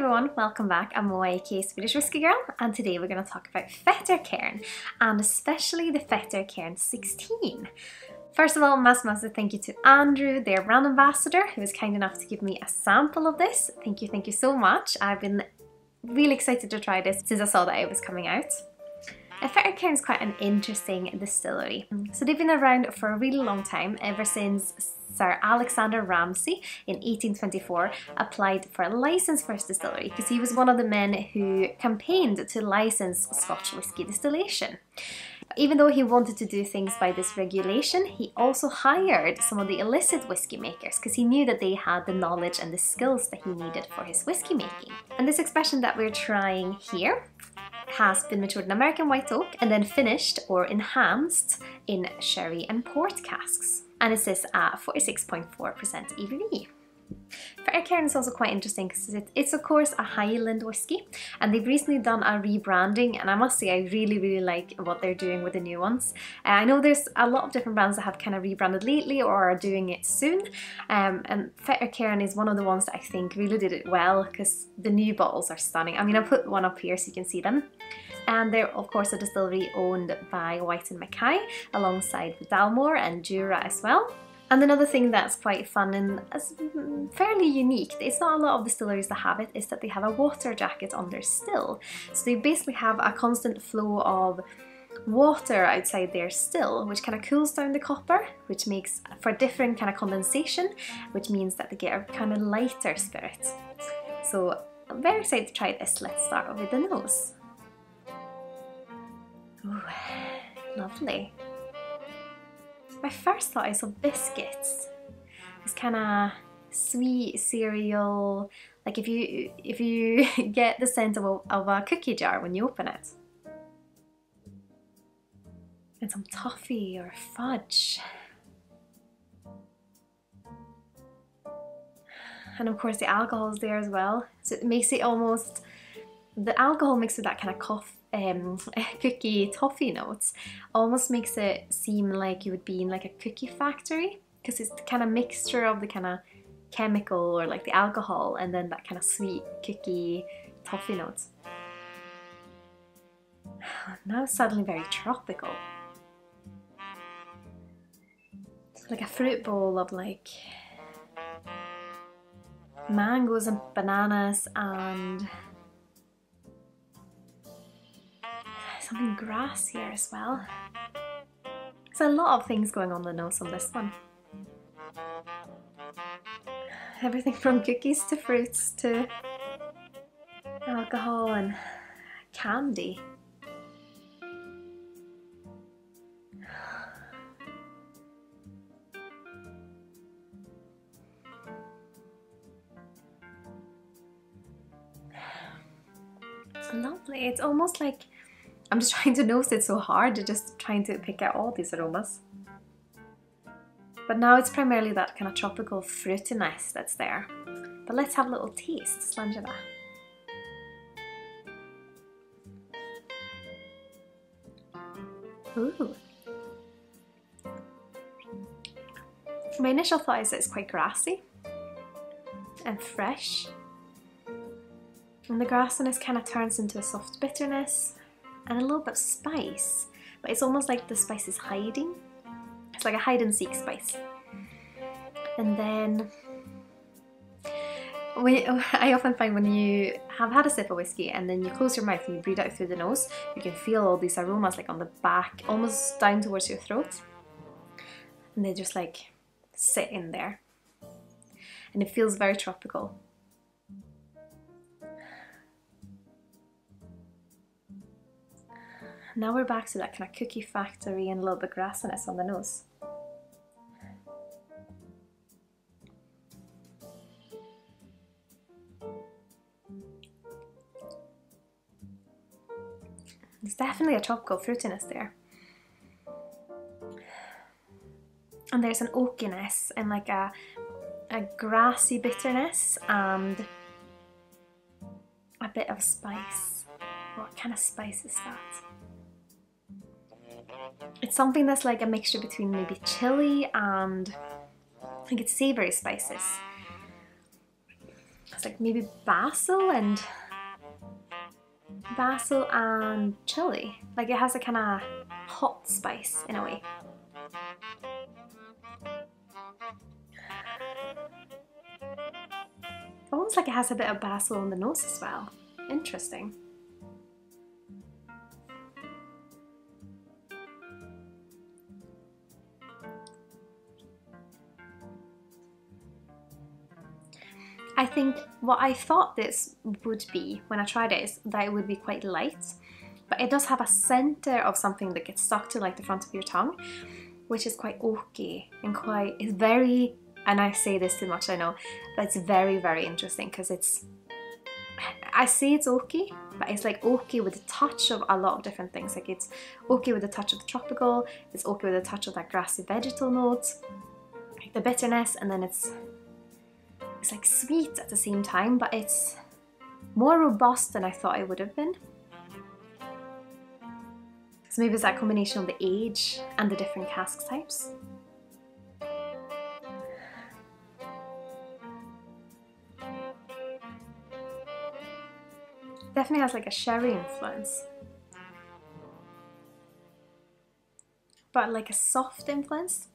everyone, welcome back. I'm Moa, aka Swedish Whiskey Girl, and today we're going to talk about Fettercairn, and especially the Fettercairn 16. First of all, massive thank you to Andrew, their brand ambassador, who was kind enough to give me a sample of this. Thank you so much. I've been really excited to try this since I saw that it was coming out. Fettercairn is quite an interesting distillery. So they've been around for a really long time, ever since Sir Alexander Ramsay in 1824 applied for a license for his distillery, because he was one of the men who campaigned to license Scotch whisky distillation. Even though he wanted to do things by this regulation, he also hired some of the illicit whisky makers because he knew that they had the knowledge and the skills that he needed for his whisky making. And this expression that we're trying here has been matured in American white oak and then finished or enhanced in sherry and port casks. And it says at 46.4% ABV. Fettercairn is also quite interesting because it's of course a Highland whiskey, and they've recently done a rebranding, and I must say I really like what they're doing with the new ones. I know there's a lot of different brands that have kind of rebranded lately or are doing it soon, and Fettercairn is one of the ones that I think really did it well because the new bottles are stunning. I'm going to put one up here so you can see them. And they're of course a distillery owned by White & Mackay alongside Dalmore and Jura as well. And another thing that's quite fun and fairly unique, it's not a lot of distilleries that have it, is that they have a water jacket on their still. So they basically have a constant flow of water outside their still, which kind of cools down the copper, which makes for different kind of condensation, which means that they get a kind of lighter spirit. So I'm very excited to try this. Let's start with the nose. Ooh, lovely. My first thought is of biscuits. It's kind of sweet cereal, like if you get the scent of a cookie jar when you open it. And some toffee or fudge. And of course the alcohol is there as well, so it makes it almost, the alcohol mixed with that kind of cookie toffee notes almost makes it seem like you would be in like a cookie factory, because it's the kind of mixture of the kind of chemical or like the alcohol and then that kind of sweet cookie toffee notes. Now it's suddenly very tropical. It's like a fruit bowl of like mangoes and bananas and something grassy here as well. There's a lot of things going on the nose on this one. Everything from cookies to fruits to alcohol and candy. Lovely. It's almost like I'm just trying to nose it so hard, just trying to pick out all these aromas. But now it's primarily that kind of tropical fruitiness that's there. But let's have a little taste. Slangeva. Ooh. My initial thought is that it's quite grassy and fresh. And the grassiness kind of turns into a soft bitterness and a little bit of spice, but it's almost like the spice is hiding. It's like a hide and seek spice. And then I often find when you have had a sip of whiskey and then you close your mouth and you breathe out through the nose, you can feel all these aromas like on the back, almost down towards your throat. And they just like sit in there. And it feels very tropical. Now we're back to that kind of cookie factory and a little bit grassiness on the nose. There's definitely a tropical fruitiness there. And there's an oakiness and like a grassy bitterness and a bit of spice. What kind of spice is that? It's something that's like a mixture between maybe chili and I think it's savoury spices. it's like maybe basil and chili. Like it has a kind of hot spice in a way. Almost like it has a bit of basil on the nose as well. Interesting. I think what I thought this would be when I tried it is that it would be quite light, but it does have a center of something that gets stuck to like the front of your tongue, which is quite oaky and it's very, and I say this too much I know, but it's very, very interesting because I say it's oaky, but it's like oaky with a touch of a lot of different things. Like it's oaky with a touch of the tropical, it's oaky with a touch of that grassy vegetal notes, like the bitterness, and then it's like sweet at the same time, but it's more robust than I thought it would have been. So maybe it's that combination of the age and the different cask types. Definitely has like a sherry influence, but like a soft influence.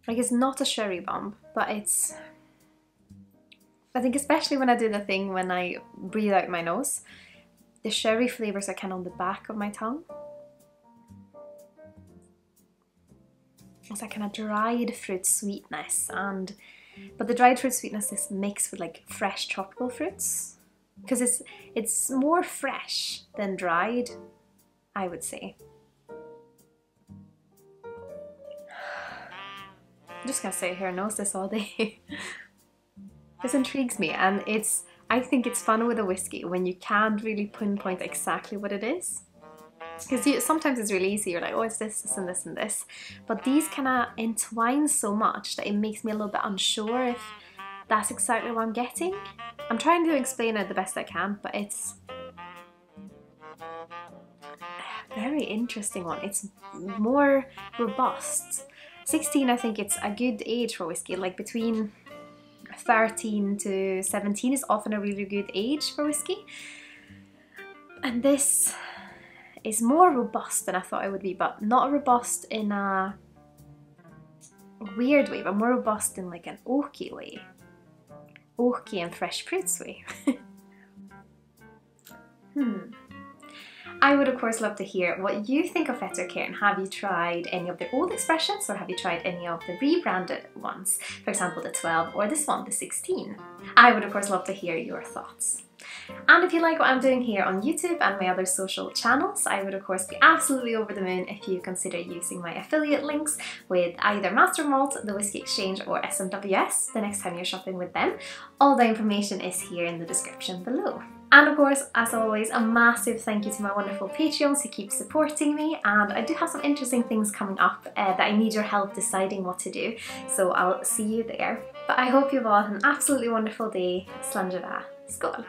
Like it's not a sherry bomb, but it's, I think especially when I do the thing when I breathe out my nose, the sherry flavours are kind of on the back of my tongue. It's that kind of dried fruit sweetness, but the dried fruit sweetness is mixed with like fresh tropical fruits, because it's more fresh than dried, I would say. I'm just gonna sit here and nose this all day. This intrigues me, and I think it's fun with a whiskey when you can't really pinpoint exactly what it is. Because sometimes it's really easy, you're like, oh, it's this, this and this and this. But these kind of entwine so much that it makes me a little bit unsure if that's exactly what I'm getting. I'm trying to explain it the best I can, but it's a very interesting one. It's more robust. 16, I think it's a good age for whiskey, like between 13 to 17 is often a really good age for whiskey. And this is more robust than I thought it would be, but not robust in a weird way, but more robust in like an oaky way. Oaky and fresh fruits way. I would of course love to hear what you think of Fettercairn. Have you tried any of the old expressions, or have you tried any of the rebranded ones? For example, the 12 or this one, the 16. I would of course love to hear your thoughts. And if you like what I'm doing here on YouTube and my other social channels, I would of course be absolutely over the moon if you consider using my affiliate links with either Master Malt, the Whiskey Exchange, or SMWS the next time you're shopping with them. All the information is here in the description below. And of course, as always, a massive thank you to my wonderful Patreons who keep supporting me, and I do have some interesting things coming up that I need your help deciding what to do, so I'll see you there. But I hope you've all had an absolutely wonderful day. Slán. Skål!